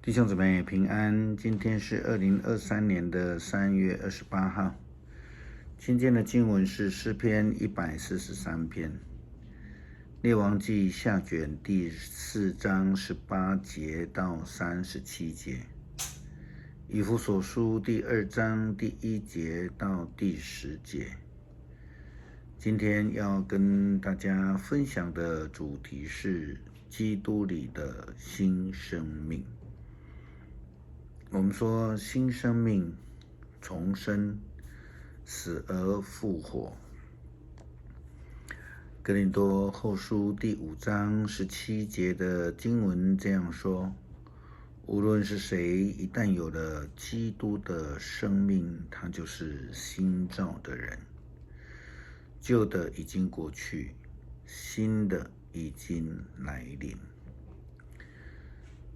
弟兄姊妹平安，今天是2023年的3月28号。今天的经文是诗篇143篇，列王记下卷第4章18节到37节，以弗所书第2章第1节到第10节。今天要跟大家分享的主题是基督里的新生命。我们说新生命重生，死而复活。哥林多后书第5章17节的经文这样说：无论是谁，一旦有了基督的生命，他就是新造的人，旧的已经过去，新的已经来临。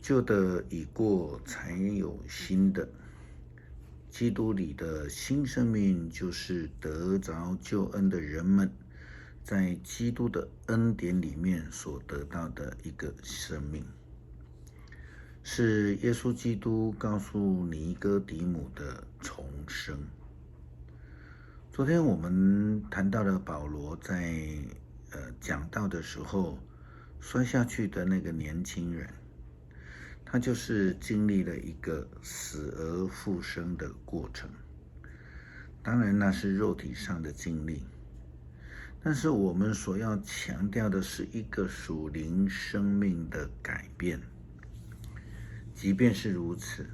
旧的已过，才有新的。基督里的新生命，就是得着救恩的人们在基督的恩典里面所得到的一个生命，是耶稣基督告诉尼哥底母的重生。昨天我们谈到了保罗在讲道的时候摔下去的那个年轻人，他就是经历了一个死而复生的过程。当然那是肉体上的经历，但是我们所要强调的是一个属灵生命的改变。即便是如此，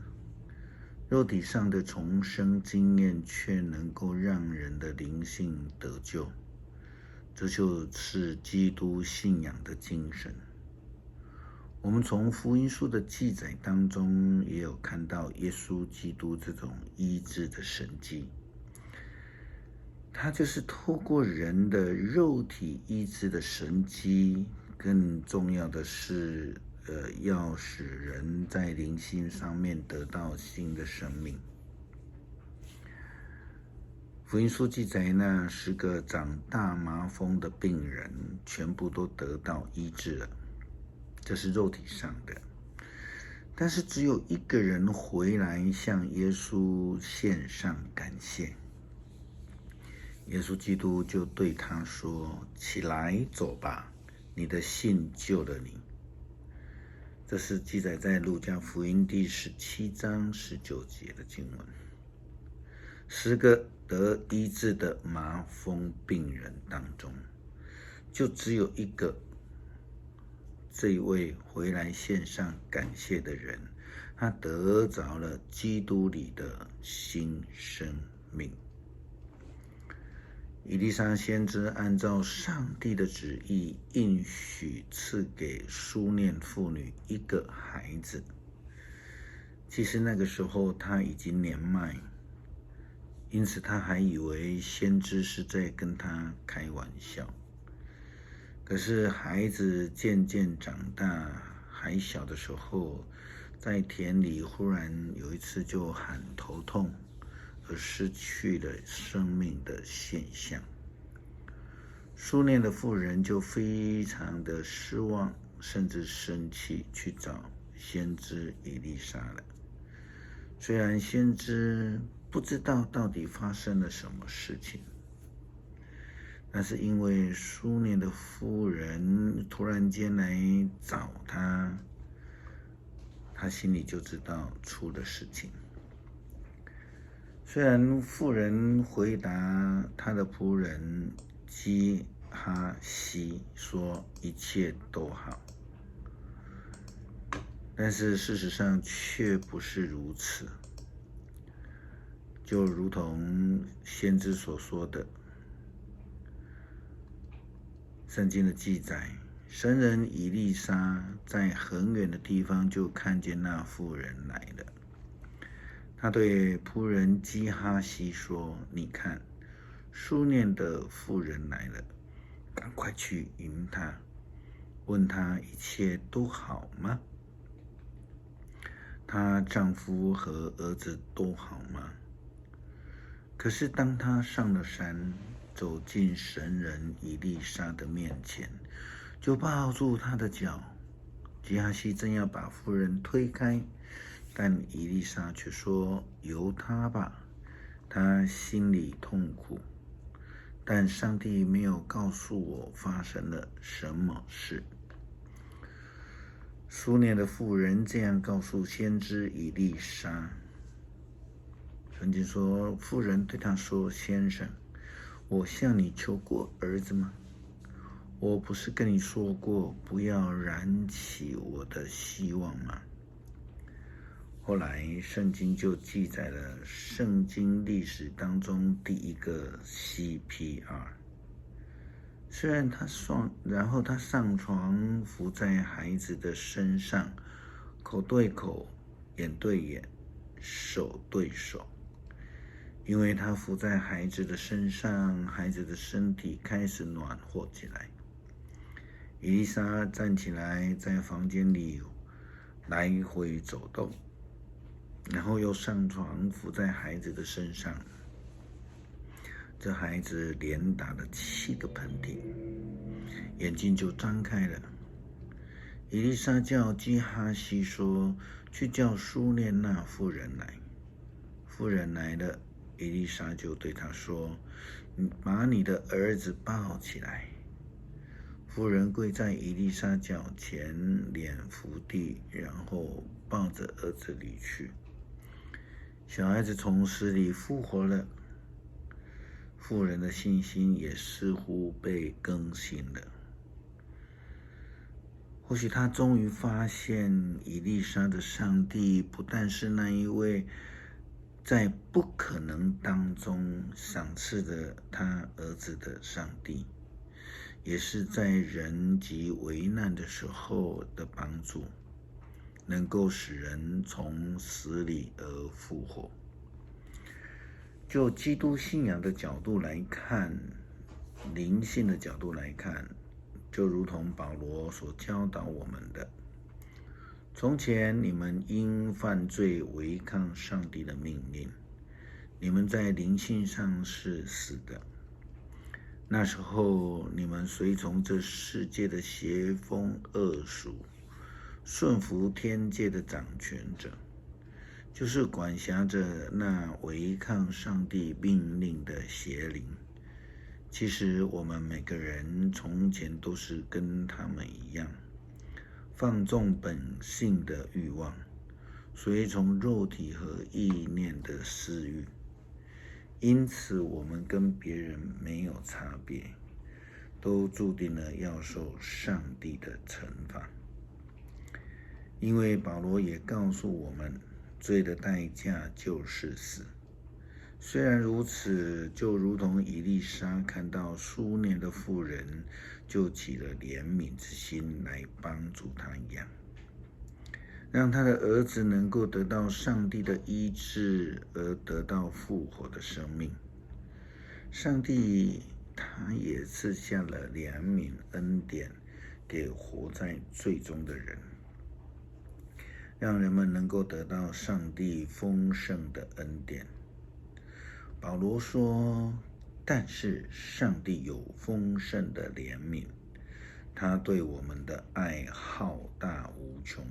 肉体上的重生经验却能够让人的灵性得救，这就是基督信仰的精神。我们从福音书的记载当中也有看到耶稣基督这种医治的神迹，他就是透过人的肉体医治的神迹，更重要的是要使人在灵性上面得到新的生命。福音书记载那10个长大麻风的病人全部都得到医治了，这是肉体上的。但是只有一个人回来向耶稣献上感谢，耶稣基督就对他说：起来走吧，你的信救了你。这是记载在路加福音第17章19节的经文。10个得医治的麻风病人当中，就只有一个，这一位回来献上感谢的人，他得着了基督里的新生命。以利沙先知按照上帝的旨意，应许赐给书念妇女一个孩子。其实那个时候他已经年迈，因此他还以为先知是在跟他开玩笑。可是孩子渐渐长大，还小的时候，在田里忽然有一次就喊头痛，而失去了生命的现象。书念的妇人就非常的失望，甚至生气，去找先知以利沙了。虽然先知不知道到底发生了什么事情，但是因为书念的妇人突然间来找他，他心里就知道出了事情。虽然妇人回答他的仆人基哈西说一切都好，但是事实上却不是如此。就如同先知所说的，圣经的记载，神人以利沙在很远的地方就看见那妇人来了。他对仆人基哈西说：你看，书念的妇人来了，赶快去迎她，问她一切都好吗？她丈夫和儿子都好吗？可是当她上了山，走进神人以利沙的面前，就抱住他的脚，基哈西正要把妇人推开，但以利沙却说：“由他吧，他心里痛苦。”但上帝没有告诉我发生了什么事。苏念的妇人这样告诉先知以利沙。圣经说，妇人对他说：“先生，我向你求过儿子吗？我不是跟你说过，不要燃起我的希望吗？”后来圣经就记载了圣经历史当中第一个 CPR。虽然然后他上床伏在孩子的身上，口对口，眼对眼，手对手。因为他伏在孩子的身上，孩子的身体开始暖和起来。以利沙站起来，在房间里来回走动，然后又上床伏在孩子的身上。这孩子连打了7个喷嚏，眼睛就张开了。以利沙叫基哈西说：“去叫书念那妇人来。”妇人来了，以利沙就对他说：“你把你的儿子抱起来。”妇人跪在以利沙脚前，脸伏地，然后抱着儿子离去。小孩子从死里复活了，妇人的信心也似乎被更新了。或许他终于发现，以利沙的上帝不但是那一位在不可能当中赏赐了他儿子的上帝，也是在人极危难的时候的帮助，能够使人从死里而复活。就基督信仰的角度来看，灵性的角度来看，就如同保罗所教导我们的：从前你们因犯罪违抗上帝的命令，你们在灵性上是死的。那时候你们随从这世界的邪风恶俗，顺服天界的掌权者，就是管辖着那违抗上帝命令的邪灵。其实我们每个人从前都是跟他们一样，放纵本性的欲望，随从肉体和意念的私欲。因此我们跟别人没有差别，都注定了要受上帝的惩罚。因为保罗也告诉我们，罪的代价就是死。虽然如此，就如同以利沙看到苏念的妇人，就起了怜悯之心来帮助他一样，让他的儿子能够得到上帝的医治，而得到复活的生命。上帝他也赐下了怜悯恩典给活在罪中的人，让人们能够得到上帝丰盛的恩典。保罗说，但是上帝有丰盛的怜悯，他对我们的爱浩大无穷。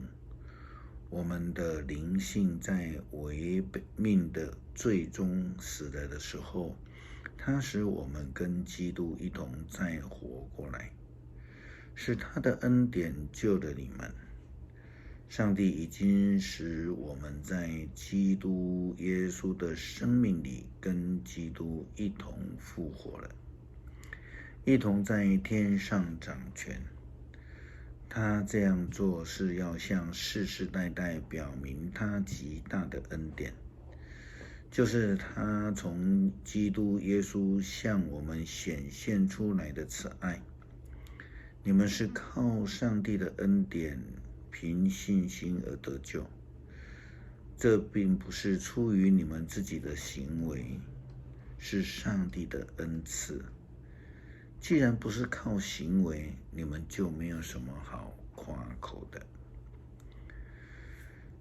我们的灵性在违命的罪中死了的时候，他使我们跟基督一同再活过来，是他的恩典救了你们。上帝已经使我们在基督耶稣的生命里跟基督一同复活了，一同在天上掌权。他这样做是要向世世代代表明他极大的恩典，就是他从基督耶稣向我们显现出来的慈爱。你们是靠上帝的恩典凭信心而得救，这并不是出于你们自己的行为，是上帝的恩赐。既然不是靠行为，你们就没有什么好夸口的。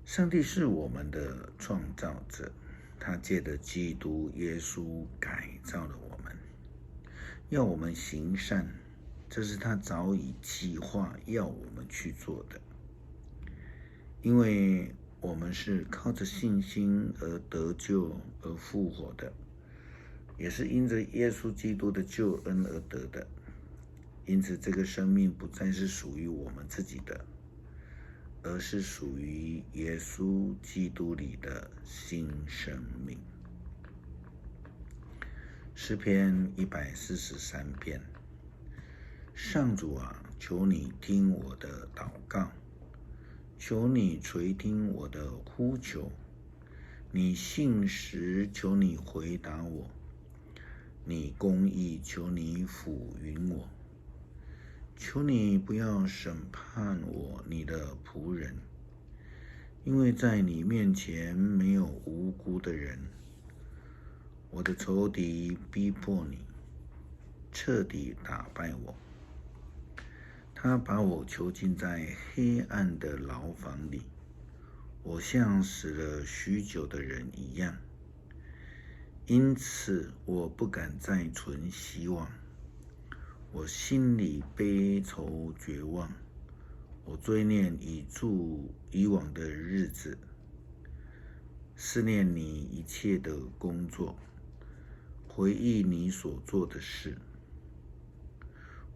上帝是我们的创造者，他借着基督耶稣改造了我们，要我们行善，这是他早已计划要我们去做的。因为我们是靠着信心而得救而复活的，也是因着耶稣基督的救恩而得的。因此，这个生命不再是属于我们自己的，而是属于耶稣基督里的新生命。诗篇143篇。上主啊，求你听我的祷告，求你垂听我的呼求。你信实，求你回答我；你公义，求你抚允我。求你不要审判我，你的仆人，因为在你面前没有无辜的人。我的仇敌逼迫你，彻底打败我。他把我囚禁在黑暗的牢房里，我像死了许久的人一样。因此我不敢再存希望，我心里悲愁绝望。我追念以往的日子，思念你一切的工作，回忆你所做的事。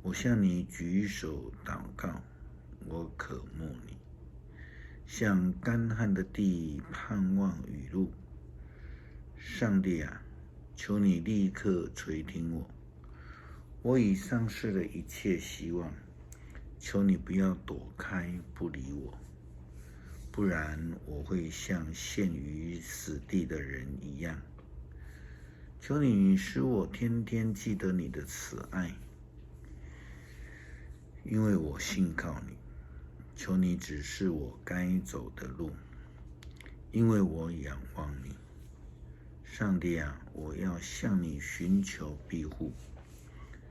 我向你举手祷告，我渴慕你，像干旱的地盼望雨露。上帝啊，求你立刻垂听我，我已丧失了一切希望，求你不要躲开不理我，不然我会像陷于死地的人一样。求你使我天天记得你的慈爱，因为我信靠你。求你指示我该走的路，因为我仰望你。上帝啊，我要向你寻求庇护，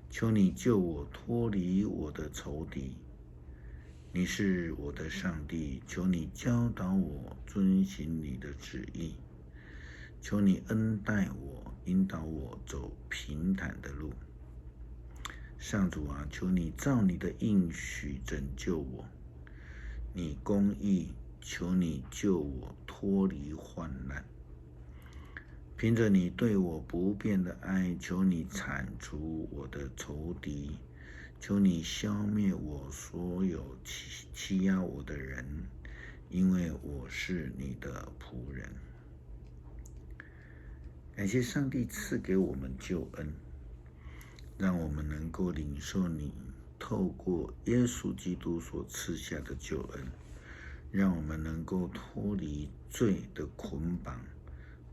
求你救我脱离我的仇敌。你是我的上帝，求你教导我遵行你的旨意。求你恩待我，引导我走平坦的路。上主啊，求你照你的应许拯救我。你公义，求你救我脱离患难。凭着你对我不变的爱，求你铲除我的仇敌，求你消灭我所有欺压我的人，因为我是你的仆人。感谢上帝赐给我们救恩，让我们能够领受你透过耶稣基督所赐下的救恩，让我们能够脱离罪的捆绑，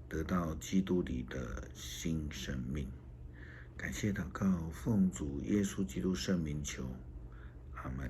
得到基督里的新生命。感谢祷告，奉主耶稣基督圣名求，阿们。